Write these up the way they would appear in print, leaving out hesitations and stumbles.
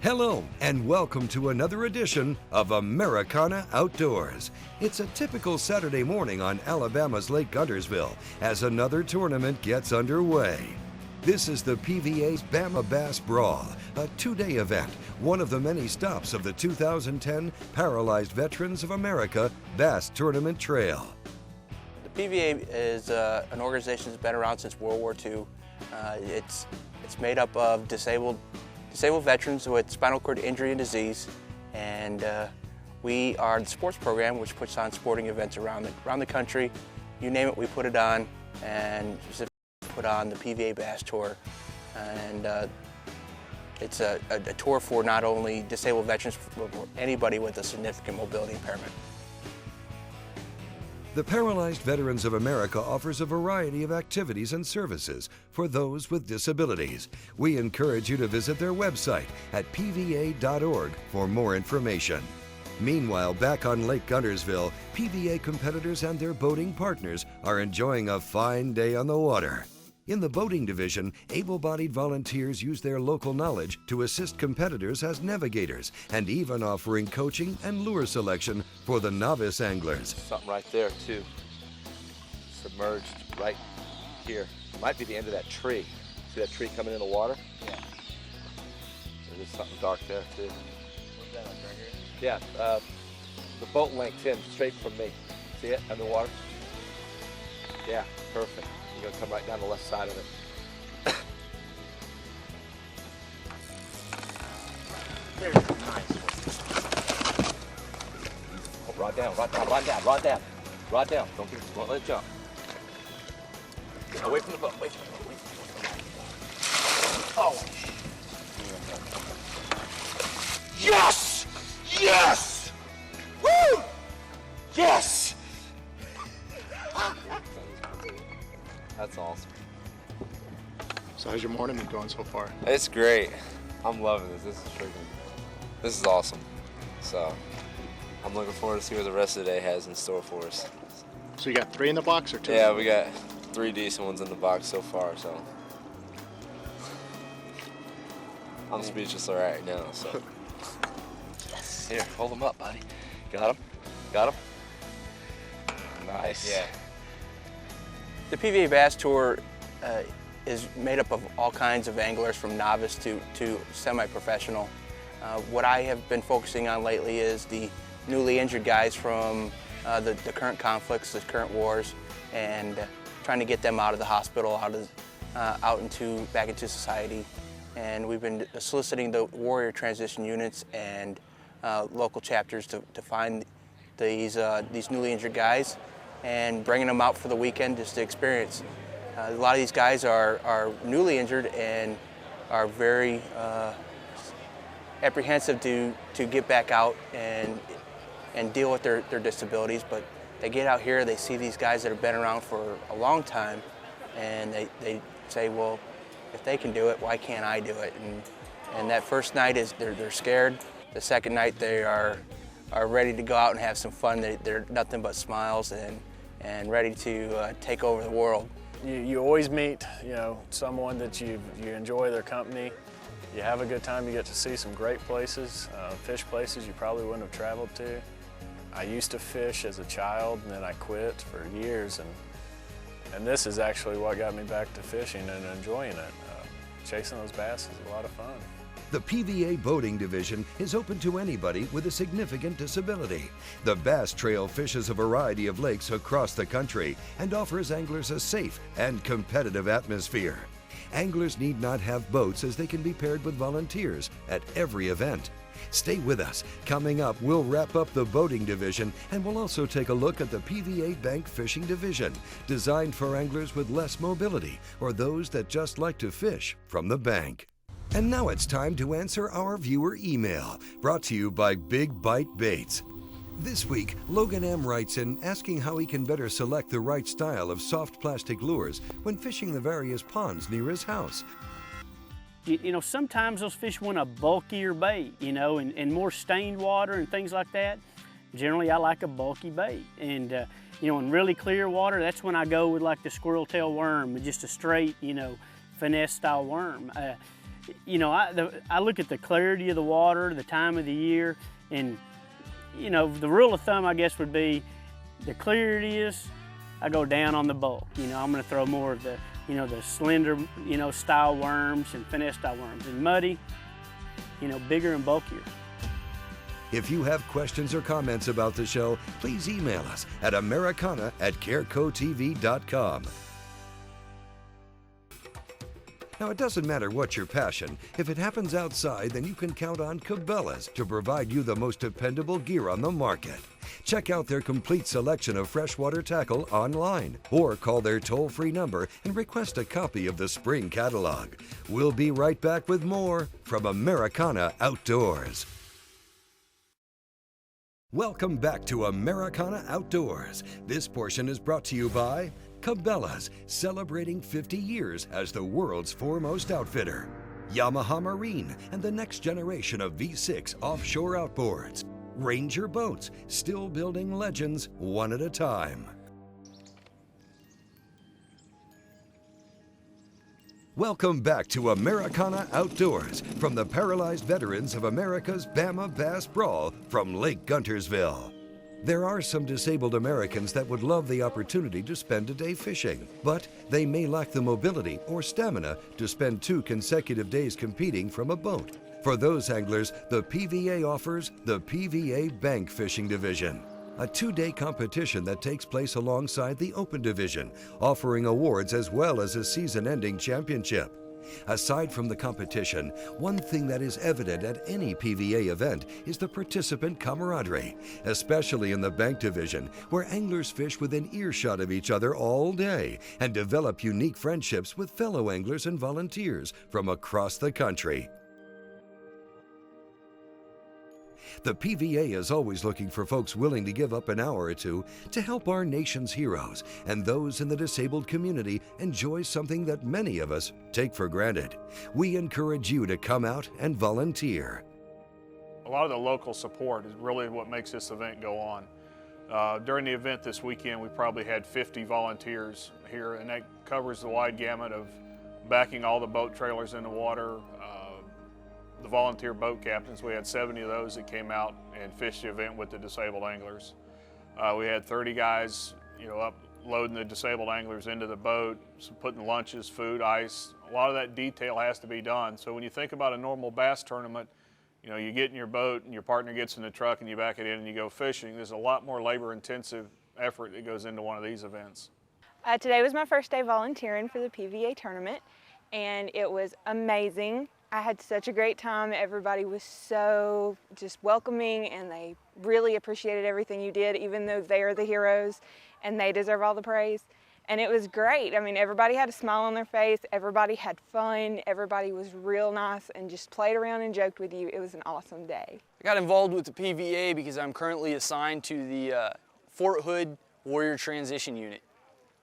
Hello and welcome to another edition of Americana Outdoors. It's a typical Saturday morning on Alabama's Lake Guntersville as another tournament gets underway. This is the PVA Bama Bass Brawl, a two-day event, one of the many stops of the 2010 Paralyzed Veterans of America Bass Tournament Trail. The PVA is an organization that's been around since World War II. It's made up of disabled veterans with spinal cord injury and disease, and we are the sports program which puts on sporting events around the country. You name it, we put it on, and specifically put on the PVA Bass Tour. And it's a tour for not only disabled veterans, but for anybody with a significant mobility impairment. The Paralyzed Veterans of America offers a variety of activities and services for those with disabilities. We encourage you to visit their website at pva.org for more information. Meanwhile, back on Lake Guntersville, PVA competitors and their boating partners are enjoying a fine day on the water. In the boating division, able-bodied volunteers use their local knowledge to assist competitors as navigators and even offering coaching and lure selection for the novice anglers. Something right there too, submerged right here. Might be the end of that tree. See that tree coming in the water? Yeah. There's something dark there too. What's that, like right here? Yeah, the boat linked in straight from me. See it underwater? Yeah, perfect. You're gonna come right down the left side of it. There's a nice one. Oh, rod down, rod down, rod down, rod down. Rod down, don't let it jump. Away from the boat, away from the boat. Oh! Yes! Yes! Woo! Yes! That's awesome. So how's your morning been going so far? It's great. I'm loving this. This is awesome. So I'm looking forward to see what the rest of the day has in store for us. So you got 3 in the box or 2? Yeah, we got 3 decent ones in the box so far, so I'm speechless right now, so. Yes. Here, hold them up, buddy. Got him? Got him? Nice. Yeah. The PVA Bass Tour is made up of all kinds of anglers from novice to semi-professional. What I have been focusing on lately is the newly injured guys from the current conflicts, the current wars, and trying to get them out of the hospital, back into society. And we've been soliciting the warrior transition units and local chapters to find these newly injured guys and bringing them out for the weekend just to experience. A lot of these guys are newly injured and are very apprehensive to get back out and deal with their disabilities, but they get out here, they see these guys that have been around for a long time, and they say, well, if they can do it, why can't I do it? And that first night is they're scared. The second night they are ready to go out and have some fun. They're nothing but smiles and ready to take over the world. You always meet, someone that you enjoy their company. You have a good time. You get to see some great places, fish places you probably wouldn't have traveled to. I used to fish as a child, and then I quit for years, and this is actually what got me back to fishing and enjoying it. Chasing those bass is a lot of fun. The PVA Voting Division is open to anybody with a significant disability. The Bass Trail fishes a variety of lakes across the country and offers anglers a safe and competitive atmosphere. Anglers need not have boats as they can be paired with volunteers at every event. Stay with us. Coming up, we'll wrap up the Boating Division and we'll also take a look at the PVA Bank Fishing Division, designed for anglers with less mobility or those that just like to fish from the bank. And now it's time to answer our viewer email, brought to you by Big Bite Baits. This week, Logan M. writes in asking how he can better select the right style of soft plastic lures when fishing the various ponds near his house. Sometimes those fish want a bulkier bait, and more stained water and things like that. Generally, I like a bulky bait. And, in really clear water, that's when I go with like the squirrel tail worm, with just a straight, finesse style worm. you know, I look at the clarity of the water, the time of the year, and, you know, the rule of thumb, I guess, would be the clearer it is, I go down on the bulk. You know, I'm going to throw more of the, you know, the slender, you know, style worms and finesse style worms. And muddy, you know, bigger and bulkier. If you have questions or comments about the show, please email us at americana@carecotv.com. Now, it doesn't matter what your passion. If it happens outside, then you can count on Cabela's to provide you the most dependable gear on the market. Check out their complete selection of freshwater tackle online or call their toll-free number and request a copy of the spring catalog. We'll be right back with more from Americana Outdoors. Welcome back to Americana Outdoors. This portion is brought to you by Cabela's, celebrating 50 years as the world's foremost outfitter. Yamaha Marine and the next generation of V6 offshore outboards. Ranger Boats, still building legends one at a time. Welcome back to Americana Outdoors from the Paralyzed veterans of America's Pva Bass Brawl from Lake Guntersville. There are some disabled Americans that would love the opportunity to spend a day fishing, but they may lack the mobility or stamina to spend 2 consecutive days competing from a boat. For those anglers, the PVA offers the PVA Bank Fishing Division, a 2-day competition that takes place alongside the Open Division, offering awards as well as a season-ending championship. Aside from the competition, one thing that is evident at any PVA event is the participant camaraderie, especially in the Bank Division, where anglers fish within earshot of each other all day and develop unique friendships with fellow anglers and volunteers from across the country. The PVA is always looking for folks willing to give up an hour or two to help our nation's heroes and those in the disabled community enjoy something that many of us take for granted. We encourage you to come out and volunteer. A lot of the local support is really what makes this event go on. During the event this weekend, we probably had 50 volunteers here, and that covers the wide gamut of backing all the boat trailers in the water, the volunteer boat captains. We had 70 of those that came out and fished the event with the disabled anglers. We had 30 guys, you know, up loading the disabled anglers into the boat, so putting lunches, food, ice. A lot of that detail has to be done. So when you think about a normal bass tournament, you know, you get in your boat and your partner gets in the truck and you back it in and you go fishing. There's a lot more labor-intensive effort that goes into one of these events. Today was my first day volunteering for the PVA tournament, and it was amazing. I had such a great time. Everybody was so just welcoming, and they really appreciated everything you did, even though they are the heroes and they deserve all the praise. And it was great. I mean, everybody had a smile on their face. Everybody had fun. Everybody was real nice and just played around and joked with you. It was an awesome day. I got involved with the PVA because I'm currently assigned to the Fort Hood Warrior Transition Unit.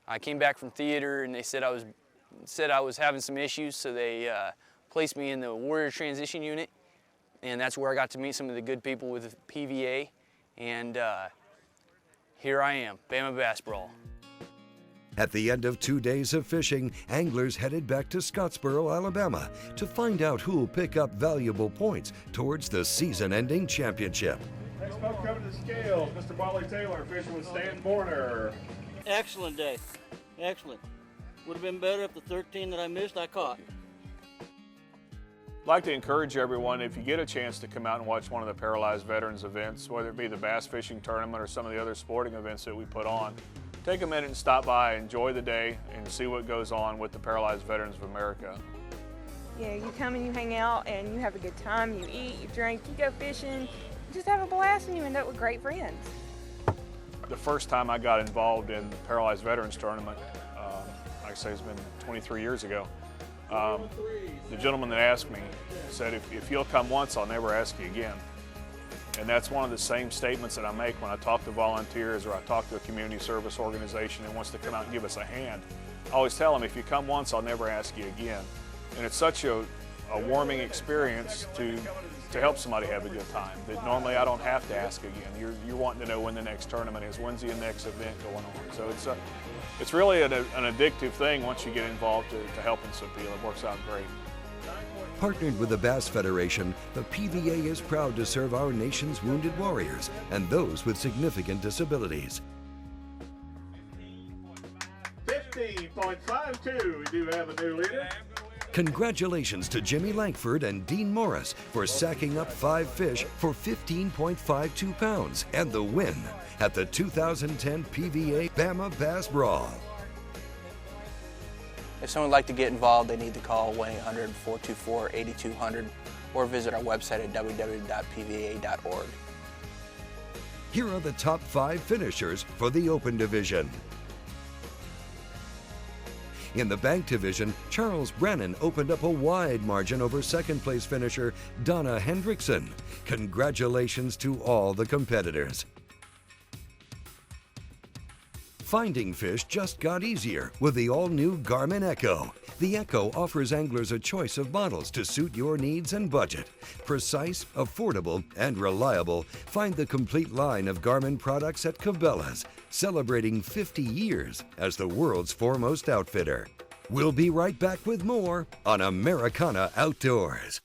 I came back from theater and they said I was having some issues, so they placed me in the Warrior Transition Unit, and that's where I got to meet some of the good people with the PVA, and here I am, Pva Bass Brawl. At the end of 2 days of fishing, anglers headed back to Scottsboro, Alabama to find out who'll pick up valuable points towards the season-ending championship. Next up, coming to the scales, Mr. Wally Taylor fishing with Stan Borner. Excellent day, excellent. Would have been better if the 13 that I missed I caught. I'd like to encourage everyone, if you get a chance to come out and watch one of the Paralyzed Veterans events, whether it be the bass fishing tournament or some of the other sporting events that we put on, take a minute and stop by, enjoy the day, and see what goes on with the Paralyzed Veterans of America. Yeah, you come and you hang out and you have a good time, you eat, you drink, you go fishing, you just have a blast and you end up with great friends. The first time I got involved in the Paralyzed Veterans tournament, like I say, it's been 23 years ago. The gentleman that asked me said, if you'll come once, I'll never ask you again. And that's one of the same statements that I make when I talk to volunteers or I talk to a community service organization that wants to come out and give us a hand. I always tell them, if you come once, I'll never ask you again. And it's such a warming experience to help somebody have a good time that normally I don't have to ask again. You're wanting to know when the next tournament is, when's the next event going on. So it's really an addictive thing once you get involved to helping some people. It works out great. Partnered with the Bass Federation, the PVA is proud to serve our nation's wounded warriors and those with significant disabilities. 15.52, we do have a new leader. Congratulations to Jimmy Lankford and Dean Morris for sacking up 5 fish for 15.52 pounds and the win at the 2010 PVA Bama Bass Brawl. If someone would like to get involved, they need to call 1-800-424-8200 or visit our website at www.pva.org. Here are the top 5 finishers for the Open Division. In the Bank Division, Charles Brennan opened up a wide margin over second-place finisher Donna Hendrickson. Congratulations to all the competitors. Finding fish just got easier with the all-new Garmin Echo. The Echo offers anglers a choice of models to suit your needs and budget. Precise, affordable, and reliable, find the complete line of Garmin products at Cabela's, celebrating 50 years as the world's foremost outfitter. We'll be right back with more on Americana Outdoors.